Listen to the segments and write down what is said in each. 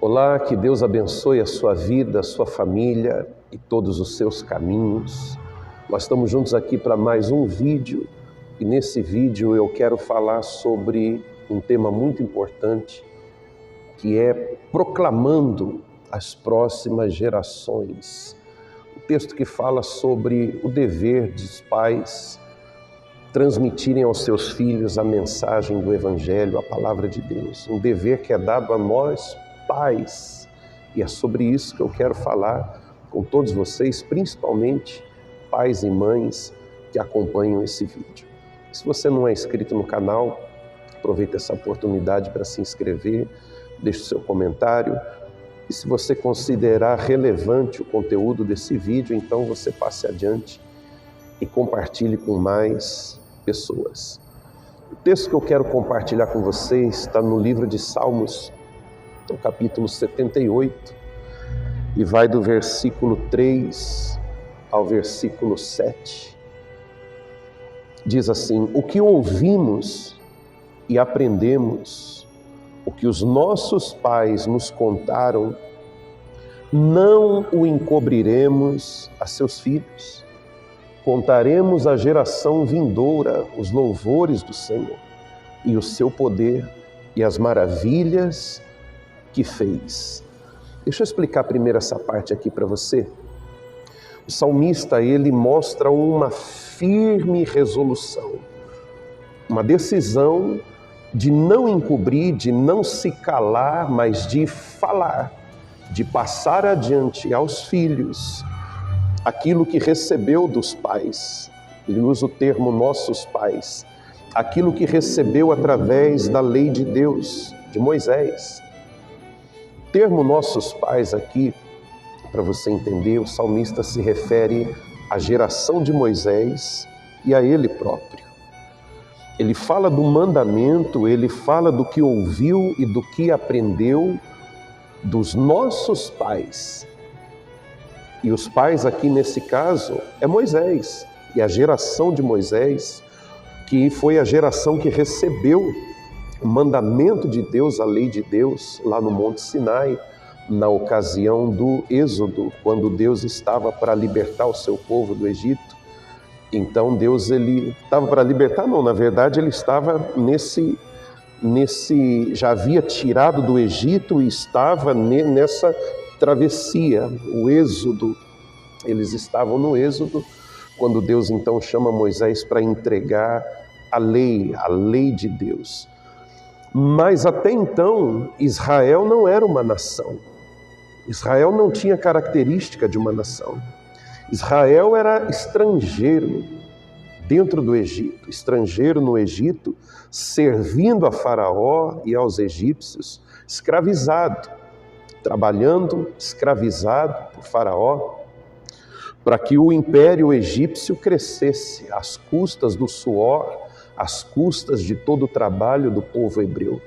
Olá, que Deus abençoe a sua vida, a sua família e todos os seus caminhos. Nós estamos juntos aqui para mais um vídeo e nesse vídeo eu quero falar sobre um tema muito importante que é proclamando as próximas gerações. O texto que fala sobre o dever dos pais transmitirem aos seus filhos a mensagem do Evangelho, a palavra de Deus. Um dever que é dado a nós, pais. E é sobre isso que eu quero falar com todos vocês, principalmente pais e mães que acompanham esse vídeo. Se você não é inscrito no canal, aproveita essa oportunidade para se inscrever, deixe o seu comentário. E se você considerar relevante o conteúdo desse vídeo, então você passe adiante e compartilhe com mais pessoas. O texto que eu quero compartilhar com vocês está no livro de Salmos, no capítulo 78, e vai do versículo 3 ao versículo 7. Diz assim: o que ouvimos e aprendemos, o que os nossos pais nos contaram, não o encobriremos a seus filhos. Contaremos à geração vindoura os louvores do Senhor e o seu poder e as maravilhas que fez. Deixa eu explicar primeiro essa parte aqui para você. O salmista, ele mostra uma firme resolução, uma decisão de não encobrir, de não se calar, mas de falar, de passar adiante aos filhos aquilo que recebeu dos pais. Ele usa o termo nossos pais, aquilo que recebeu através da lei de Deus, de Moisés. O termo nossos pais aqui, para você entender, o salmista se refere à geração de Moisés e a ele próprio. Ele fala do mandamento, ele fala do que ouviu e do que aprendeu dos nossos pais. E os pais aqui nesse caso é Moisés, e a geração de Moisés, que foi a geração que recebeu o mandamento de Deus, a lei de Deus, lá no Monte Sinai, na ocasião do Êxodo, quando Deus estava para libertar o seu povo do Egito. Então Deus, ele estava para libertar, não, na verdade ele estava já havia tirado do Egito e estava nessa travessia, o Êxodo. Eles estavam no Êxodo, quando Deus então chama Moisés para entregar a lei de Deus. Mas até então, Israel não era uma nação. Israel não tinha característica de uma nação. Israel era estrangeiro dentro do Egito, estrangeiro no Egito, servindo a Faraó e aos egípcios, escravizado, trabalhando, escravizado por Faraó, para que o império egípcio crescesse às custas do suor, às custas de todo o trabalho do povo hebreu.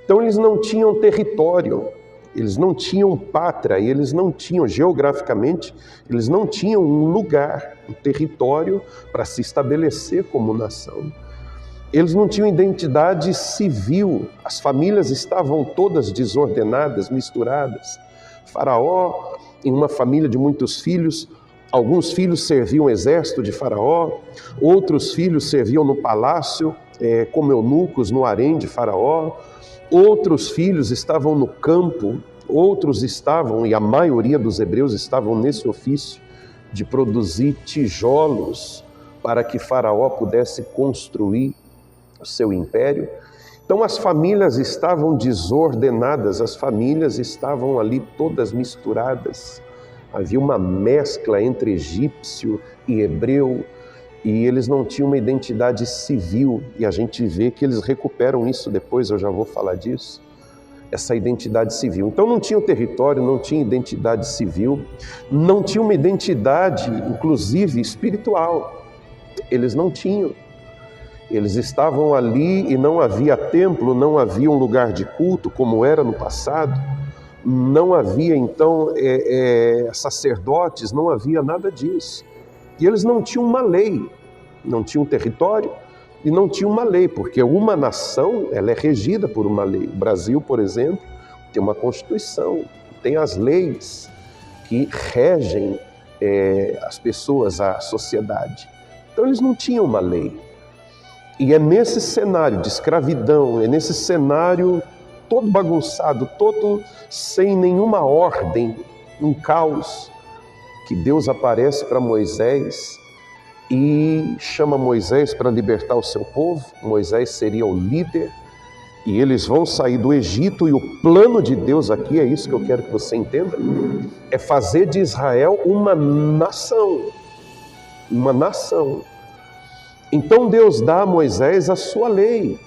Então eles não tinham território, eles não tinham pátria, eles não tinham, geograficamente, eles não tinham um lugar, um território para se estabelecer como nação. Eles não tinham identidade civil, as famílias estavam todas desordenadas, misturadas. Faraó, em uma família de muitos filhos, alguns filhos serviam o exército de Faraó, outros filhos serviam no palácio, como eunucos no harém de Faraó, outros filhos estavam no campo, outros estavam, e a maioria dos hebreus estavam nesse ofício de produzir tijolos para que Faraó pudesse construir o seu império. Então as famílias estavam desordenadas, as famílias estavam ali todas misturadas. Havia uma mescla entre egípcio e hebreu, e eles não tinham uma identidade civil, e a gente vê que eles recuperam isso depois, eu já vou falar disso, essa identidade civil. Então não tinha o território, não tinha identidade civil, não tinha uma identidade, inclusive, espiritual. Eles não tinham. Eles estavam ali e não havia templo, não havia um lugar de culto, como era no passado. Não havia, então, sacerdotes, não havia nada disso. E eles não tinham uma lei, não tinham território e não tinha uma lei, porque uma nação ela é regida por uma lei. O Brasil, por exemplo, tem uma Constituição, tem as leis que regem as pessoas, a sociedade. Então eles não tinham uma lei. E é nesse cenário de escravidão, é nesse cenário todo bagunçado, todo sem nenhuma ordem, um caos, que Deus aparece para Moisés e chama Moisés para libertar o seu povo. Moisés seria o líder e eles vão sair do Egito, e o plano de Deus aqui, é isso que eu quero que você entenda, é fazer de Israel uma nação. Uma nação. Então Deus dá a Moisés a sua lei.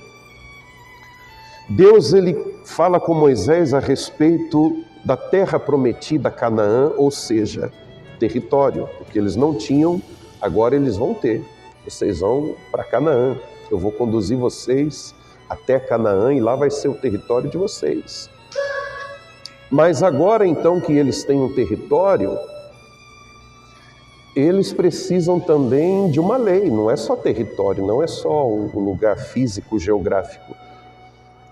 Deus ele fala com Moisés a respeito da terra prometida, Canaã, ou seja, território, porque eles não tinham, agora eles vão ter. Vocês vão para Canaã, eu vou conduzir vocês até Canaã e lá vai ser o território de vocês. Mas agora então que eles têm um território, eles precisam também de uma lei, não é só território, não é só um lugar físico, geográfico.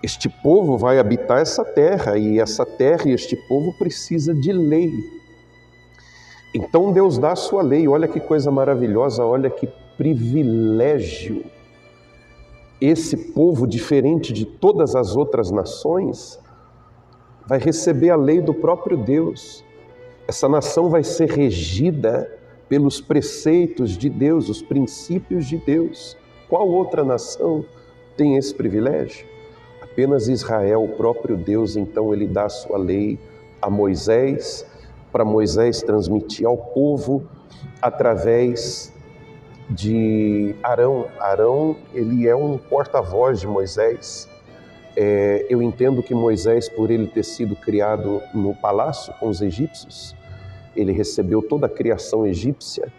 Este povo vai habitar essa terra, e essa terra e este povo precisa de lei. Então Deus dá a sua lei. Olha que coisa maravilhosa, olha que privilégio. Esse povo, diferente de todas as outras nações, vai receber a lei do próprio Deus. Essa nação vai ser regida pelos preceitos de Deus, os princípios de Deus. Qual outra nação tem esse privilégio? Apenas Israel, o próprio Deus. Então ele dá a sua lei a Moisés, para Moisés transmitir ao povo através de Arão. Arão, ele é um porta-voz de Moisés. Eu entendo que Moisés, por ele ter sido criado no palácio com os egípcios, ele recebeu toda a criação egípcia.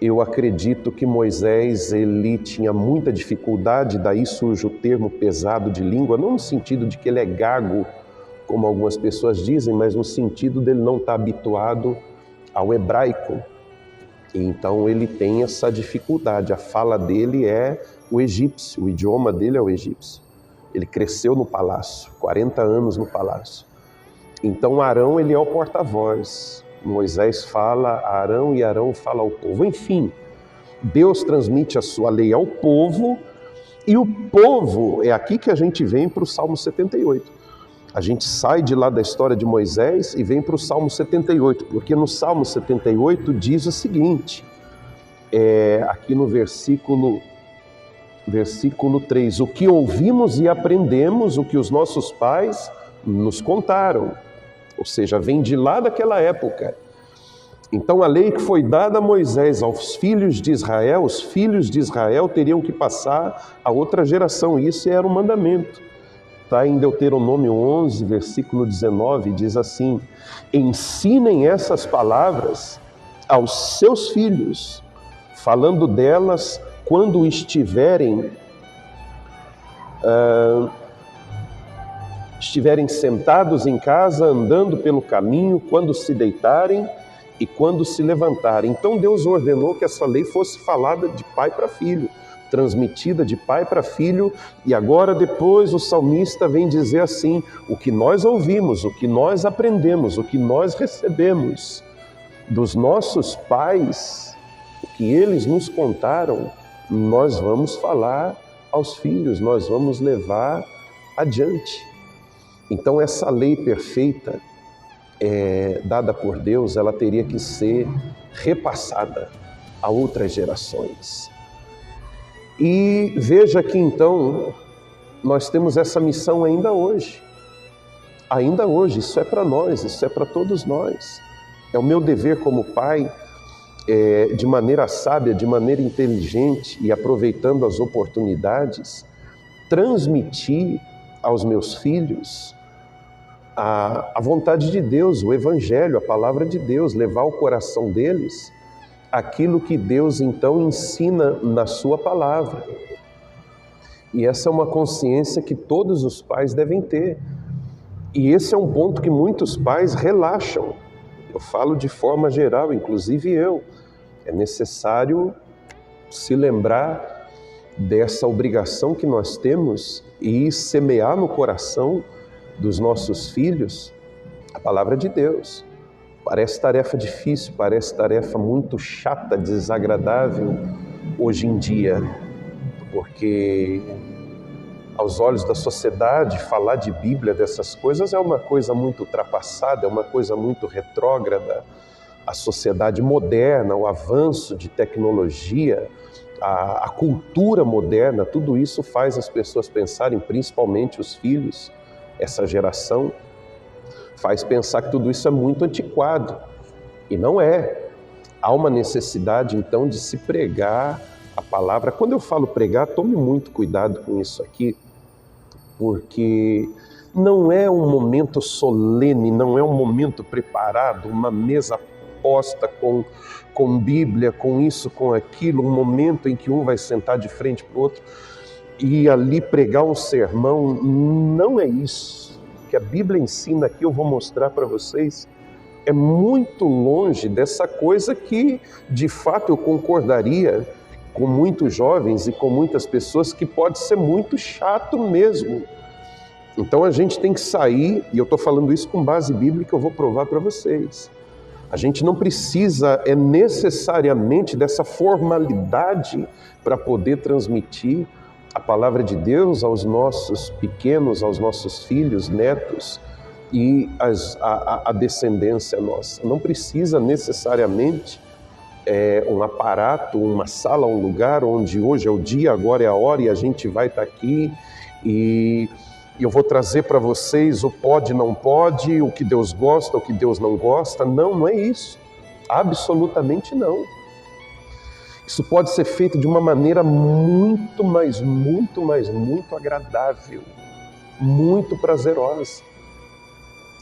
Eu acredito que Moisés, ele tinha muita dificuldade, daí surge o termo pesado de língua, não no sentido de que ele é gago, como algumas pessoas dizem, mas no sentido dele não estar habituado ao hebraico. E então ele tem essa dificuldade, a fala dele é o egípcio, o idioma dele é o egípcio. Ele cresceu no palácio, 40 anos no palácio. Então Arão, ele é o porta-voz. Moisés fala a Arão e Arão fala ao povo. Enfim, Deus transmite a sua lei ao povo, e o povo, é aqui que a gente vem para o Salmo 78. A gente sai de lá da história de Moisés e vem para o Salmo 78, porque no Salmo 78 diz o seguinte, aqui no versículo 3, o que ouvimos e aprendemos, o que os nossos pais nos contaram. Ou seja, vem de lá daquela época. Então a lei que foi dada a Moisés aos filhos de Israel, os filhos de Israel teriam que passar a outra geração. Isso era um mandamento. Está em Deuteronômio 11, versículo 19, diz assim: ensinem essas palavras aos seus filhos, falando delas quando estiverem sentados em casa, andando pelo caminho, quando se deitarem e quando se levantarem. Então Deus ordenou que essa lei fosse falada de pai para filho, transmitida de pai para filho, e agora depois o salmista vem dizer assim, o que nós ouvimos, o que nós aprendemos, o que nós recebemos dos nossos pais, o que eles nos contaram, nós vamos falar aos filhos, nós vamos levar adiante. Então essa lei perfeita dada por Deus, ela teria que ser repassada a outras gerações. E veja que então nós temos essa missão ainda hoje. Ainda hoje, isso é para nós, isso é para todos nós. É o meu dever como pai, de maneira sábia, de maneira inteligente e aproveitando as oportunidades, transmitir aos meus filhos a vontade de Deus, o Evangelho, a palavra de Deus, levar ao coração deles aquilo que Deus então ensina na sua palavra. E essa é uma consciência que todos os pais devem ter. E esse é um ponto que muitos pais relaxam. Eu falo de forma geral, inclusive eu. É necessário se lembrar dessa obrigação que nós temos e semear no coração dos nossos filhos a palavra de Deus. Parece tarefa difícil, parece tarefa muito chata, desagradável hoje em dia, porque aos olhos da sociedade falar de Bíblia, dessas coisas, é uma coisa muito ultrapassada, é uma coisa muito retrógrada. A sociedade moderna, o avanço de tecnologia, a cultura moderna, tudo isso faz as pessoas pensarem, principalmente os filhos, essa geração, faz pensar que tudo isso é muito antiquado. E não é. Há uma necessidade, então, de se pregar a palavra. Quando eu falo pregar, tome muito cuidado com isso aqui, porque não é um momento solene, não é um momento preparado, uma mesa posta com Bíblia, com isso, com aquilo, um momento em que um vai sentar de frente para o outro e ali pregar um sermão. Não é isso que a Bíblia ensina aqui, eu vou mostrar para vocês. É muito longe dessa coisa que, de fato, eu concordaria com muitos jovens e com muitas pessoas que pode ser muito chato mesmo. Então a gente tem que sair, e eu estou falando isso com base bíblica, eu vou provar para vocês. A gente não precisa necessariamente dessa formalidade para poder transmitir a palavra de Deus aos nossos pequenos, aos nossos filhos, netos e a descendência nossa. Não precisa necessariamente um aparato, uma sala, um lugar onde hoje é o dia, agora é a hora e a gente vai estar aqui e eu vou trazer para vocês o pode, não pode, o que Deus gosta, o que Deus não gosta. Não, não é isso. Absolutamente não. Isso pode ser feito de uma maneira muito agradável, muito prazerosa.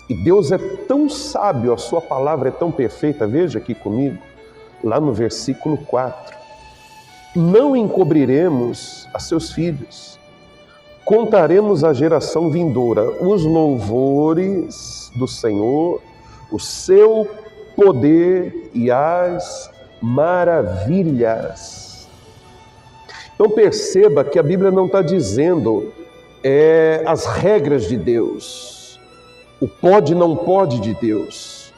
E Deus é tão sábio, a sua palavra é tão perfeita. Veja aqui comigo, lá no versículo 4. Não encobriremos a seus filhos, contaremos à geração vindoura os louvores do Senhor, o seu poder e as maravilhas. Então perceba que a Bíblia não está dizendo as regras de Deus, o pode não pode de Deus,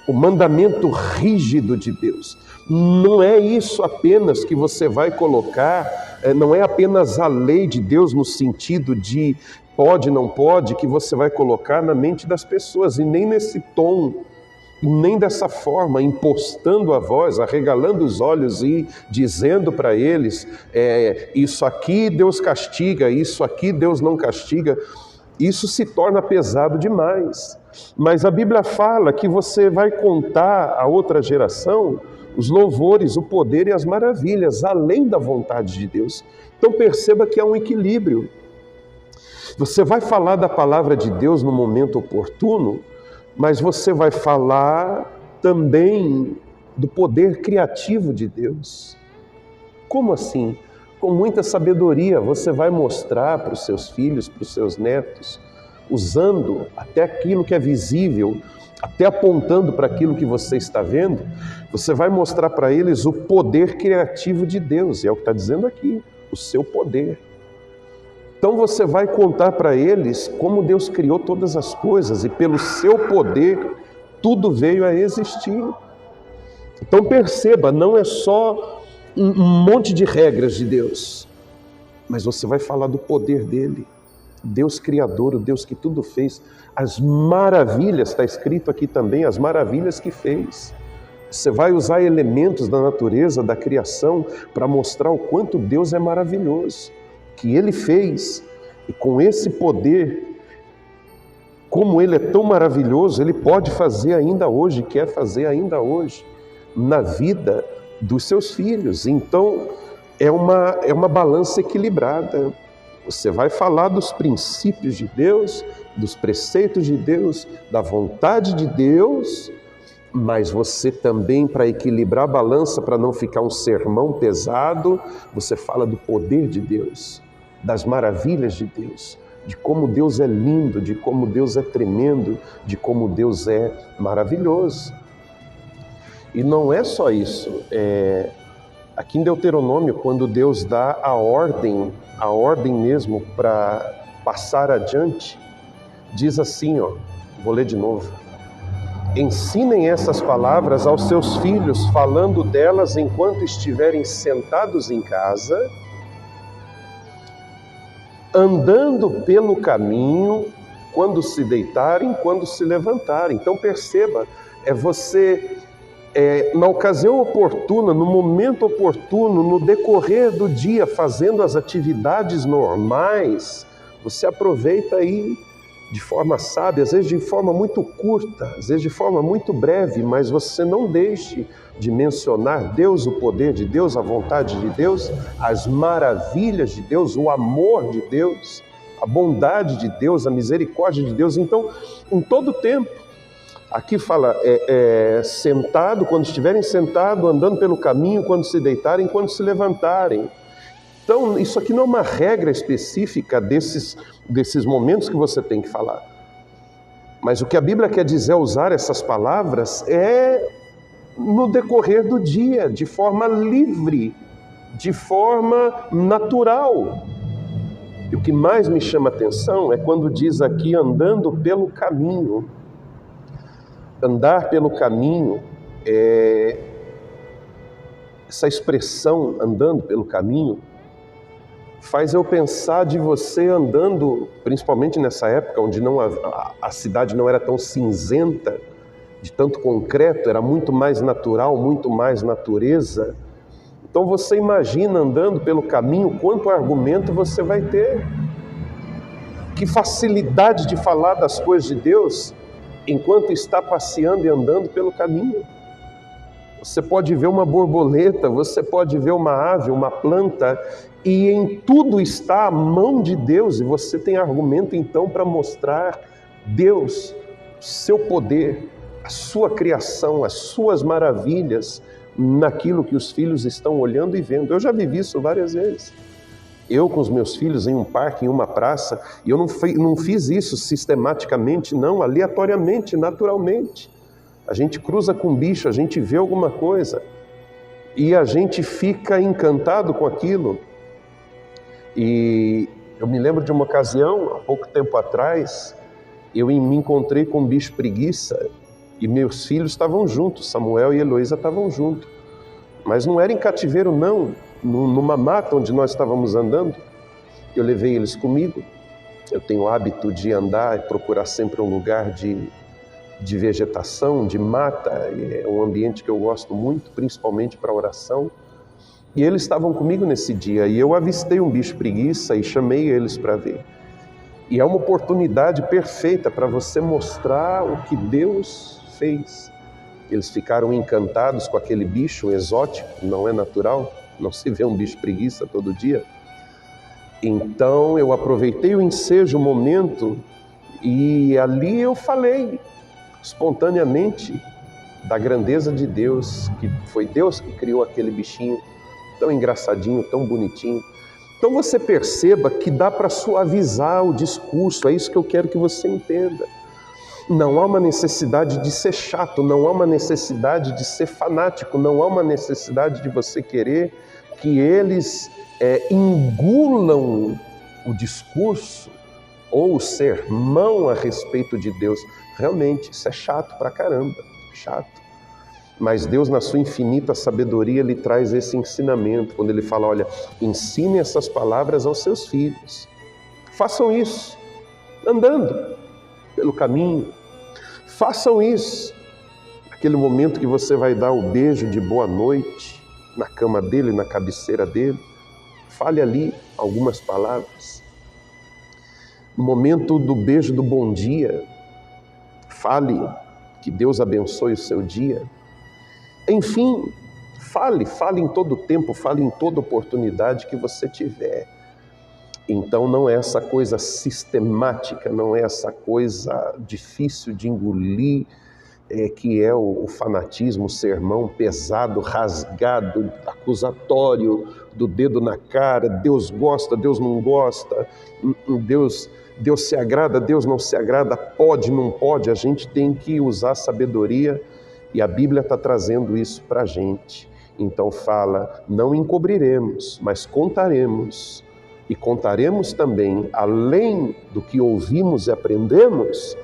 o mandamento rígido de Deus. Não é isso apenas que você vai colocar, não é apenas a lei de Deus no sentido de pode não pode que você vai colocar na mente das pessoas, e nem nesse tom, nem dessa forma, impostando a voz, arregalando os olhos e dizendo para eles, isso aqui Deus castiga, isso aqui Deus não castiga. Isso se torna pesado demais. Mas a Bíblia fala que você vai contar à outra geração os louvores, o poder e as maravilhas, além da vontade de Deus. Então perceba que há um equilíbrio. Você vai falar da palavra de Deus no momento oportuno, mas você vai falar também do poder criativo de Deus. Como assim? Com muita sabedoria, você vai mostrar para os seus filhos, para os seus netos, usando até aquilo que é visível, até apontando para aquilo que você está vendo, você vai mostrar para eles o poder criativo de Deus, e é o que está dizendo aqui, o seu poder. Então você vai contar para eles como Deus criou todas as coisas e pelo seu poder tudo veio a existir. Então perceba, não é só um monte de regras de Deus, mas você vai falar do poder dele, Deus criador, o Deus que tudo fez, as maravilhas, está escrito aqui também, as maravilhas que fez. Você vai usar elementos da natureza, da criação, para mostrar o quanto Deus é maravilhoso, que ele fez, e com esse poder, como ele é tão maravilhoso, ele pode fazer ainda hoje, quer fazer ainda hoje, na vida dos seus filhos. Então, é uma balança equilibrada. Você vai falar dos princípios de Deus, dos preceitos de Deus, da vontade de Deus, mas você também, para equilibrar a balança, para não ficar um sermão pesado, você fala do poder de Deus, das maravilhas de Deus, de como Deus é lindo, de como Deus é tremendo, de como Deus é maravilhoso. E não é só isso. Aqui em Deuteronômio, quando Deus dá a ordem mesmo para passar adiante, Diz assim, ó, vou ler de novo. Ensinem essas palavras aos seus filhos, falando delas enquanto estiverem sentados em casa, andando pelo caminho, quando se deitarem, quando se levantarem. Então perceba, você, na ocasião oportuna, no momento oportuno, no decorrer do dia, fazendo as atividades normais, você aproveita aí de forma sábia, às vezes de forma muito curta, às vezes de forma muito breve, mas você não deixe de mencionar Deus, o poder de Deus, a vontade de Deus, as maravilhas de Deus, o amor de Deus, a bondade de Deus, a misericórdia de Deus. Então, em todo tempo, aqui fala sentado, quando estiverem sentados, andando pelo caminho, quando se deitarem, quando se levantarem. Então, isso aqui não é uma regra específica desses momentos que você tem que falar. Mas o que a Bíblia quer dizer ao usar essas palavras é no decorrer do dia, de forma livre, de forma natural. E o que mais me chama a atenção é quando diz aqui andando pelo caminho. Andar pelo caminho, essa expressão andando pelo caminho, faz eu pensar de você andando, principalmente nessa época onde a cidade não era tão cinzenta, de tanto concreto, era muito mais natural, muito mais natureza. Então você imagina andando pelo caminho, quanto argumento você vai ter. Que facilidade de falar das coisas de Deus enquanto está passeando e andando pelo caminho. Você pode ver uma borboleta, você pode ver uma ave, uma planta, e em tudo está a mão de Deus, e você tem argumento então para mostrar Deus, seu poder, a sua criação, as suas maravilhas, naquilo que os filhos estão olhando e vendo. Eu já vivi isso várias vezes. Eu com os meus filhos em um parque, em uma praça, e eu não fiz isso sistematicamente, não, aleatoriamente, naturalmente. A gente cruza com um bicho, a gente vê alguma coisa e a gente fica encantado com aquilo. E eu me lembro de uma ocasião, há pouco tempo atrás, eu me encontrei com um bicho preguiça e meus filhos estavam juntos, Samuel e Heloísa estavam juntos. Mas não era em cativeiro não, numa mata onde nós estávamos andando. Eu levei eles comigo. Eu tenho o hábito de andar e procurar sempre um lugar de vegetação, de mata, é um ambiente que eu gosto muito, principalmente para oração. E eles estavam comigo nesse dia, e eu avistei um bicho preguiça e chamei eles para ver. E é uma oportunidade perfeita para você mostrar o que Deus fez. Eles ficaram encantados com aquele bicho exótico, não é natural, não se vê um bicho preguiça todo dia. Então eu aproveitei o ensejo, o momento, e ali eu falei espontaneamente da grandeza de Deus, que foi Deus que criou aquele bichinho tão engraçadinho, tão bonitinho. Então você perceba que dá para suavizar o discurso, é isso que eu quero que você entenda. Não há uma necessidade de ser chato, não há uma necessidade de ser fanático, não há uma necessidade de você querer que eles engulam o discurso ou o sermão a respeito de Deus. Realmente, isso é chato pra caramba, chato. Mas Deus, na sua infinita sabedoria, Ele traz esse ensinamento, quando Ele fala, olha, ensine essas palavras aos seus filhos. Façam isso, andando pelo caminho. Façam isso, aquele momento que você vai dar o beijo de boa noite, na cama dele, na cabeceira dele. Fale ali algumas palavras. No momento do beijo do bom dia, fale que Deus abençoe o seu dia. Enfim, fale em todo tempo, fale em toda oportunidade que você tiver. Então não é essa coisa sistemática, não é essa coisa difícil de engolir, que é o fanatismo, o sermão pesado, rasgado, acusatório, do dedo na cara, Deus gosta, Deus não gosta, Deus se agrada, Deus não se agrada, pode, não pode. A gente tem que usar a sabedoria e a Bíblia está trazendo isso para a gente. Então fala, não encobriremos, mas contaremos e contaremos também, além do que ouvimos e aprendemos,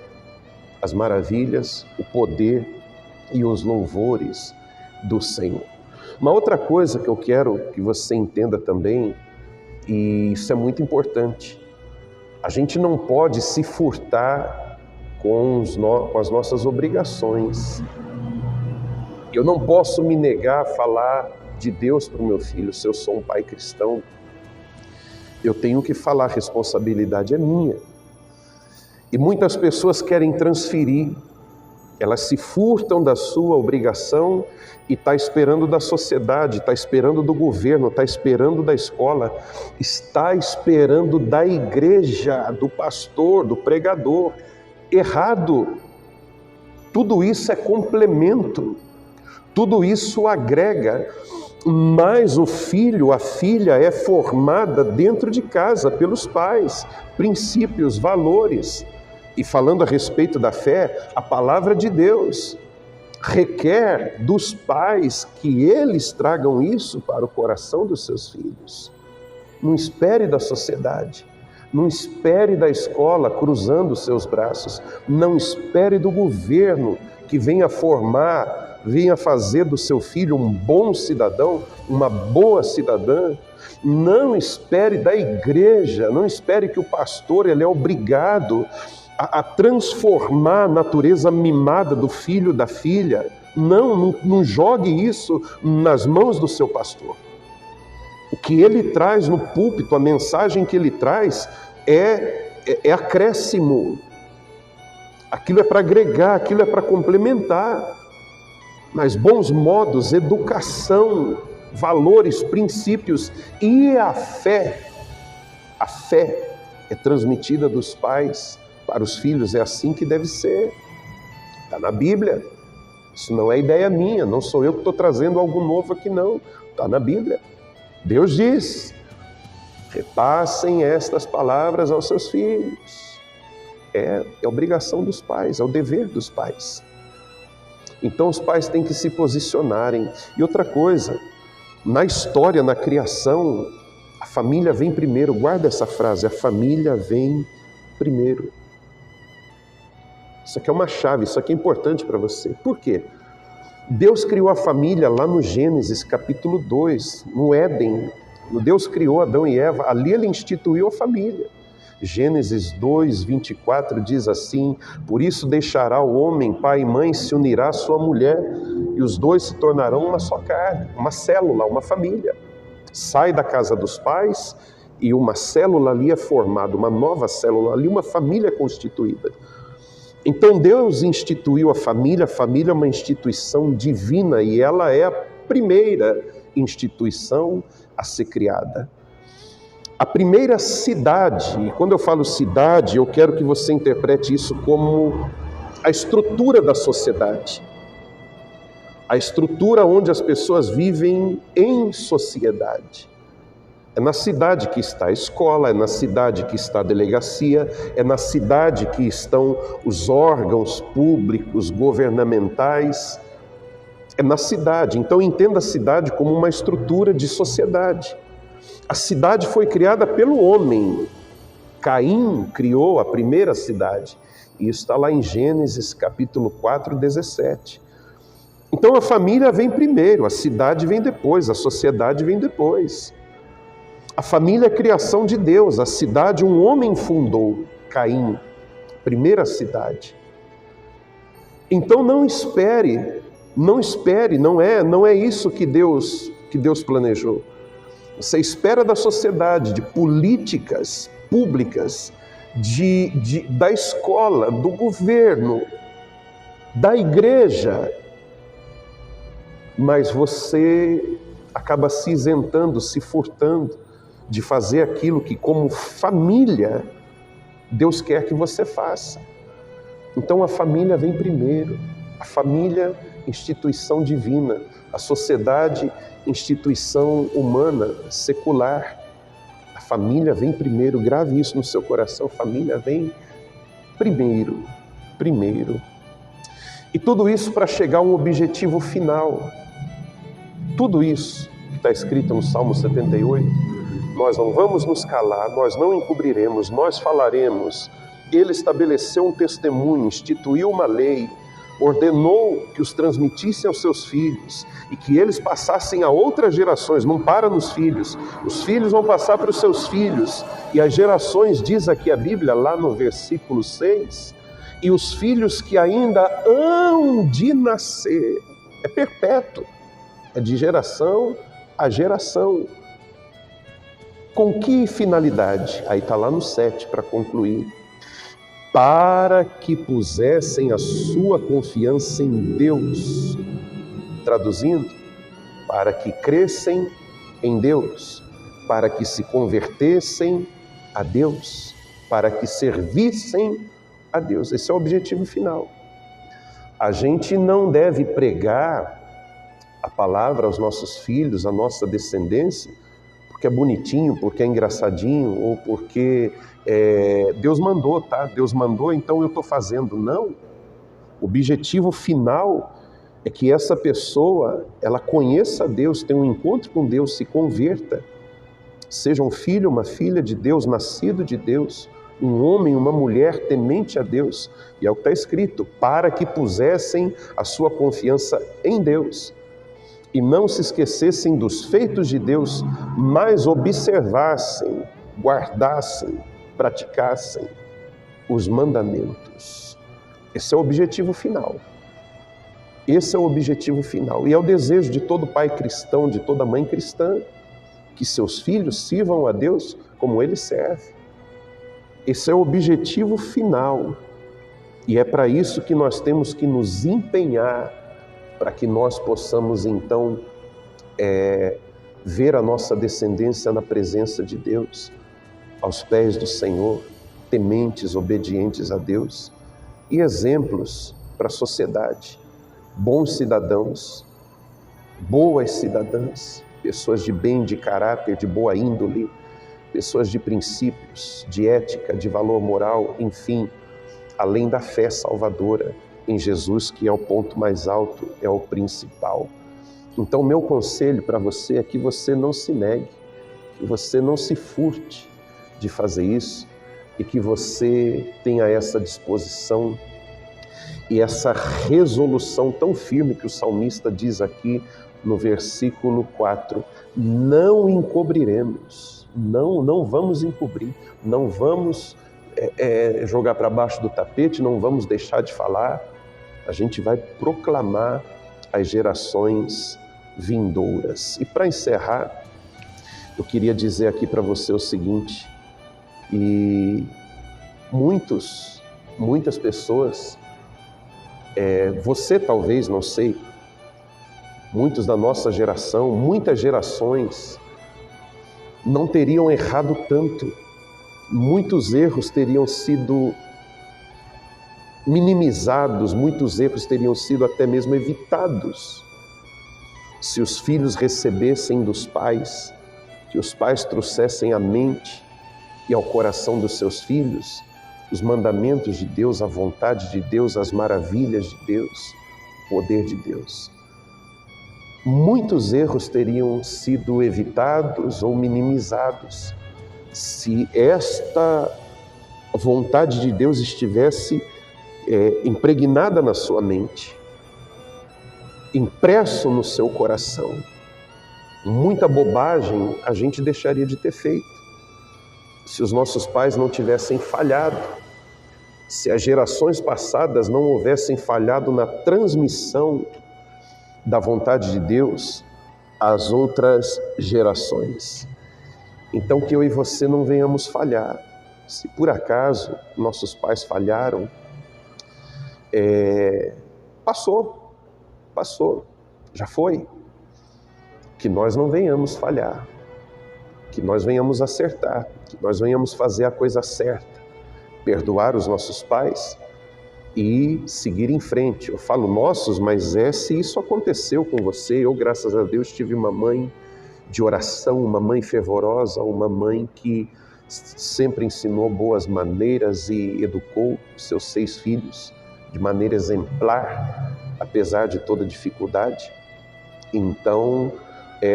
as maravilhas, o poder e os louvores do Senhor. Uma outra coisa que eu quero que você entenda também, e isso é muito importante, a gente não pode se furtar com as nossas obrigações. Eu não posso me negar a falar de Deus para o meu filho. Se eu sou um pai cristão, eu tenho que falar, a responsabilidade é minha. E muitas pessoas querem transferir, elas se furtam da sua obrigação e está esperando da sociedade, está esperando do governo, está esperando da escola, está esperando da igreja, do pastor, do pregador. Errado. Tudo isso é complemento, tudo isso agrega, mas o filho, a filha é formada dentro de casa pelos pais, princípios, valores. E falando a respeito da fé, a palavra de Deus requer dos pais que eles tragam isso para o coração dos seus filhos. Não espere da sociedade, não espere da escola cruzando os seus braços, não espere do governo que venha formar, venha fazer do seu filho um bom cidadão, uma boa cidadã. Não espere da igreja, não espere que o pastor ele é obrigado a transformar a natureza mimada do filho, da filha. Não jogue isso nas mãos do seu pastor. O que ele traz no púlpito, a mensagem que ele traz é acréscimo. Aquilo é para agregar, aquilo é para complementar. Mas bons modos, educação, valores, princípios e a fé é transmitida dos pais para os filhos, é assim que deve ser. Está na Bíblia. Isso não é ideia minha, não sou eu que estou trazendo algo novo aqui não. Está na Bíblia. Deus diz, repassem estas palavras aos seus filhos. É obrigação dos pais, é o dever dos pais. Então os pais têm que se posicionarem. E outra coisa, na história, na criação, a família vem primeiro. Guarda essa frase, a família vem primeiro. Isso aqui é uma chave, isso aqui é importante para você. Por quê? Deus criou a família lá no Gênesis capítulo 2, no Éden. Deus criou Adão e Eva, ali ele instituiu a família. Gênesis 2, 24 diz assim: por isso deixará o homem pai e mãe, se unirá à sua mulher, e os dois se tornarão uma só carne, uma célula, uma família. Sai da casa dos pais e uma célula ali é formada, uma nova célula ali, uma família constituída. Então Deus instituiu a família é uma instituição divina e ela é a primeira instituição a ser criada. A primeira cidade, e quando eu falo cidade, eu quero que você interprete isso como a estrutura da sociedade. A estrutura onde as pessoas vivem em sociedade. É na cidade que está a escola, é na cidade que está a delegacia, é na cidade que estão os órgãos públicos, governamentais. É na cidade. Então entenda a cidade como uma estrutura de sociedade. A cidade foi criada pelo homem. Caim criou a primeira cidade. E isso está lá em Gênesis capítulo 4, 17. Então a família vem primeiro, a cidade vem depois, a sociedade vem depois. A família é a criação de Deus, a cidade um homem fundou, Caim, primeira cidade. Então não espere, não é isso que Deus planejou. Você espera da sociedade, de políticas públicas, da escola, do governo, da igreja, mas você acaba se isentando, se furtando de fazer aquilo que como família Deus quer que você faça. Então a família vem primeiro, a família, instituição divina, a sociedade, instituição humana, secular. A família vem primeiro, grave isso no seu coração, a família vem primeiro. E tudo isso para chegar a um objetivo final. Tudo isso que está escrito no Salmo 78, nós não vamos nos calar, nós não encobriremos, nós falaremos. Ele estabeleceu um testemunho, instituiu uma lei, ordenou que os transmitissem aos seus filhos e que eles passassem a outras gerações. Não para nos filhos, os filhos vão passar para os seus filhos, e as gerações, diz aqui a Bíblia, lá no versículo 6, e os filhos que ainda hão de nascer. É perpétuo, é de geração a geração. Com que finalidade? Aí está lá no 7 para concluir. Para que pusessem a sua confiança em Deus. Traduzindo, para que crescem em Deus, para que se convertessem a Deus, para que servissem a Deus. Esse é o objetivo final. A gente não deve pregar a palavra aos nossos filhos, à nossa descendência, porque é bonitinho, porque é engraçadinho, ou porque Deus mandou, tá? Deus mandou, então eu estou fazendo. Não. O objetivo final é que essa pessoa, ela conheça Deus, tenha um encontro com Deus, se converta, seja um filho, uma filha de Deus, nascido de Deus, um homem, uma mulher temente a Deus. E é o que está escrito, para que pusessem a sua confiança em Deus e não se esquecessem dos feitos de Deus, mas observassem, guardassem, praticassem os mandamentos. Esse é o objetivo final. Esse é o objetivo final. E é o desejo de todo pai cristão, de toda mãe cristã, que seus filhos sirvam a Deus como Ele serve. Esse é o objetivo final. E é para isso que nós temos que nos empenhar, para que nós possamos então ver a nossa descendência na presença de Deus, aos pés do Senhor, tementes, obedientes a Deus, e exemplos para a sociedade, bons cidadãos, boas cidadãs, pessoas de bem, de caráter, de boa índole, pessoas de princípios, de ética, de valor moral, enfim, além da fé salvadora em Jesus, que é o ponto mais alto, é o principal. Então, meu conselho para você é que você não se negue, que você não se furte de fazer isso e que você tenha essa disposição e essa resolução tão firme que o salmista diz aqui no versículo 4, não encobriremos, não vamos encobrir, não vamos jogar para baixo do tapete, não vamos deixar de falar, a gente vai proclamar às gerações vindouras. E para encerrar, eu queria dizer aqui para você o seguinte, e muitas pessoas, você talvez, não sei, muitos da nossa geração, muitas gerações não teriam errado tanto, muitos erros teriam sido minimizados, muitos erros teriam sido até mesmo evitados se os filhos recebessem dos pais, que os pais trouxessem à mente e ao coração dos seus filhos os mandamentos de Deus, a vontade de Deus, as maravilhas de Deus, o poder de Deus. Muitos erros teriam sido evitados ou minimizados se esta vontade de Deus estivesse impregnada na sua mente, impresso no seu coração. Muita bobagem a gente deixaria de ter feito se os nossos pais não tivessem falhado, se as gerações passadas não houvessem falhado na transmissão da vontade de Deus às outras gerações. Então que eu e você não venhamos falhar. Se por acaso nossos pais falharam, passou, já foi. Que nós não venhamos falhar, que nós venhamos acertar, que nós venhamos fazer a coisa certa, perdoar os nossos pais e seguir em frente. Eu falo nossos, mas se isso aconteceu com você, eu, graças a Deus, tive uma mãe de oração, uma mãe fervorosa, uma mãe que sempre ensinou boas maneiras e educou seus 6 filhos de maneira exemplar, apesar de toda dificuldade. Então,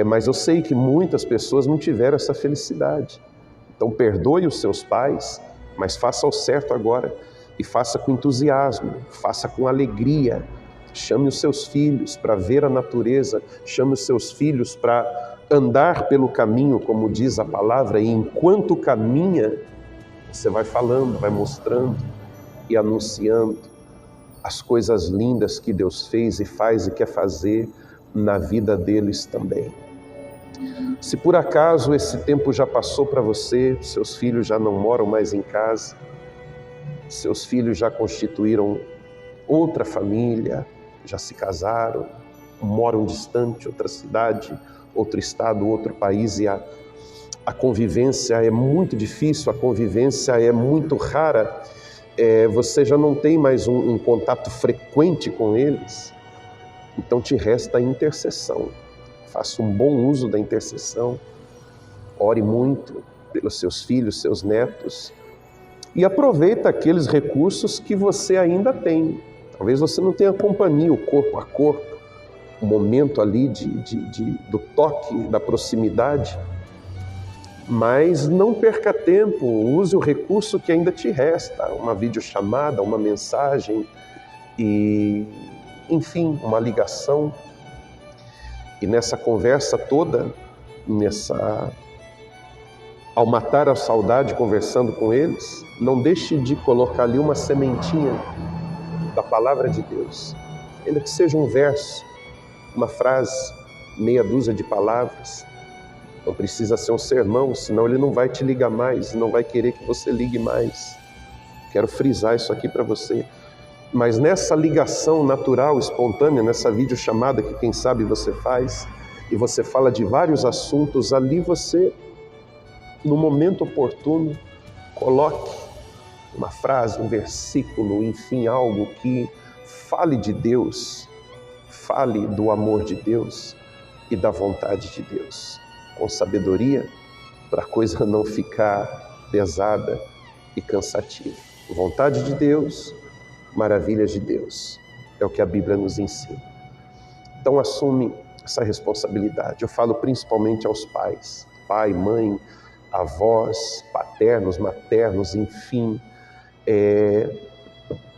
Mas eu sei que muitas pessoas não tiveram essa felicidade. Então perdoe os seus pais, mas faça o certo agora e faça com entusiasmo, faça com alegria. Chame os seus filhos para ver a natureza, chame os seus filhos para andar pelo caminho, como diz a palavra, e enquanto caminha, você vai falando, vai mostrando e anunciando as coisas lindas que Deus fez e faz e quer fazer na vida deles também. Se por acaso esse tempo já passou para você, seus filhos já não moram mais em casa, seus filhos já constituíram outra família, já se casaram, moram distante, outra cidade, outro estado, outro país, e a convivência é muito difícil, a convivência é muito rara, você já não tem mais um contato frequente com eles, então te resta a intercessão. Faça um bom uso da intercessão, ore muito pelos seus filhos, seus netos, e aproveita aqueles recursos que você ainda tem. Talvez você não tenha companhia, o corpo a corpo, o momento ali do toque, da proximidade, mas não perca tempo, use o recurso que ainda te resta, uma videochamada, uma mensagem, e, enfim, uma ligação. E nessa conversa toda, ao matar a saudade conversando com eles, não deixe de colocar ali uma sementinha da palavra de Deus, ainda que seja um verso, uma frase, meia dúzia de palavras. Não precisa ser um sermão, senão ele não vai te ligar mais, não vai querer que você ligue mais. Quero frisar isso aqui para você. Mas nessa ligação natural, espontânea, nessa videochamada que quem sabe você faz, e você fala de vários assuntos, ali você, no momento oportuno, coloque uma frase, um versículo, enfim, algo que fale de Deus, fale do amor de Deus e da vontade de Deus, com sabedoria, para a coisa não ficar pesada e cansativa. Vontade de Deus, maravilhas de Deus, é o que a Bíblia nos ensina. Então assume essa responsabilidade. Eu falo principalmente aos pais, pai, mãe, avós, paternos, maternos, enfim,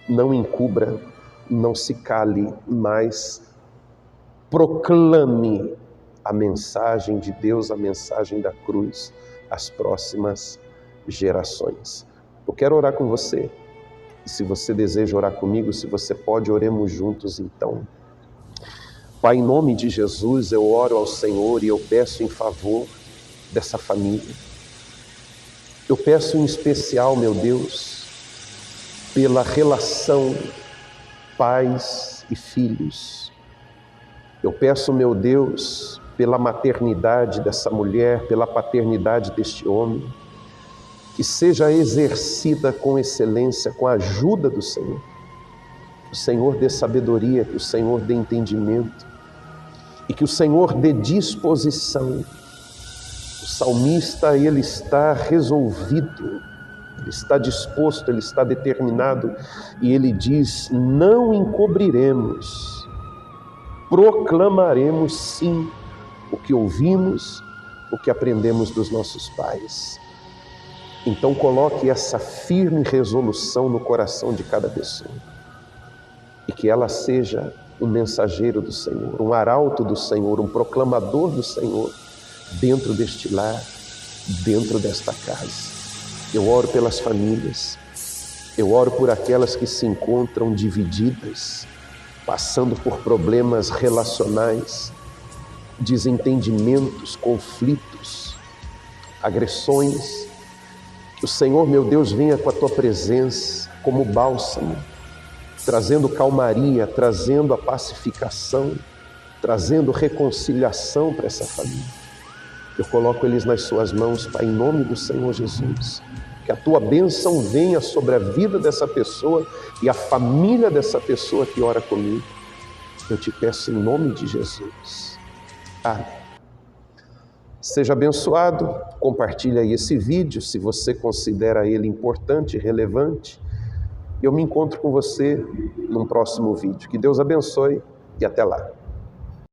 não encubra, não se cale, mas proclame a mensagem de Deus, a mensagem da cruz, às próximas gerações. Eu quero orar com você. E se você deseja orar comigo, se você pode, oremos juntos então. Pai, em nome de Jesus, eu oro ao Senhor e eu peço em favor dessa família. Eu peço em especial, meu Deus, pela relação pais e filhos. Eu peço, meu Deus, pela maternidade dessa mulher, pela paternidade deste homem, que seja exercida com excelência, com a ajuda do Senhor. Que o Senhor dê sabedoria, que o Senhor dê entendimento e que o Senhor dê disposição. O salmista, ele está resolvido, ele está disposto, ele está determinado e ele diz: não encobriremos, proclamaremos sim o que ouvimos, o que aprendemos dos nossos pais. Então coloque essa firme resolução no coração de cada pessoa e que ela seja um mensageiro do Senhor, um arauto do Senhor, um proclamador do Senhor dentro deste lar, dentro desta casa. Eu oro pelas famílias, eu oro por aquelas que se encontram divididas, passando por problemas relacionais, desentendimentos, conflitos, agressões. Que o Senhor, meu Deus, venha com a tua presença como bálsamo, trazendo calmaria, trazendo a pacificação, trazendo reconciliação para essa família. Eu coloco eles nas suas mãos, Pai, em nome do Senhor Jesus. Que a tua bênção venha sobre a vida dessa pessoa e a família dessa pessoa que ora comigo. Eu te peço em nome de Jesus. Amém. Seja abençoado, compartilhe aí esse vídeo, se você considera ele importante, relevante. Eu me encontro com você num próximo vídeo. Que Deus abençoe e até lá.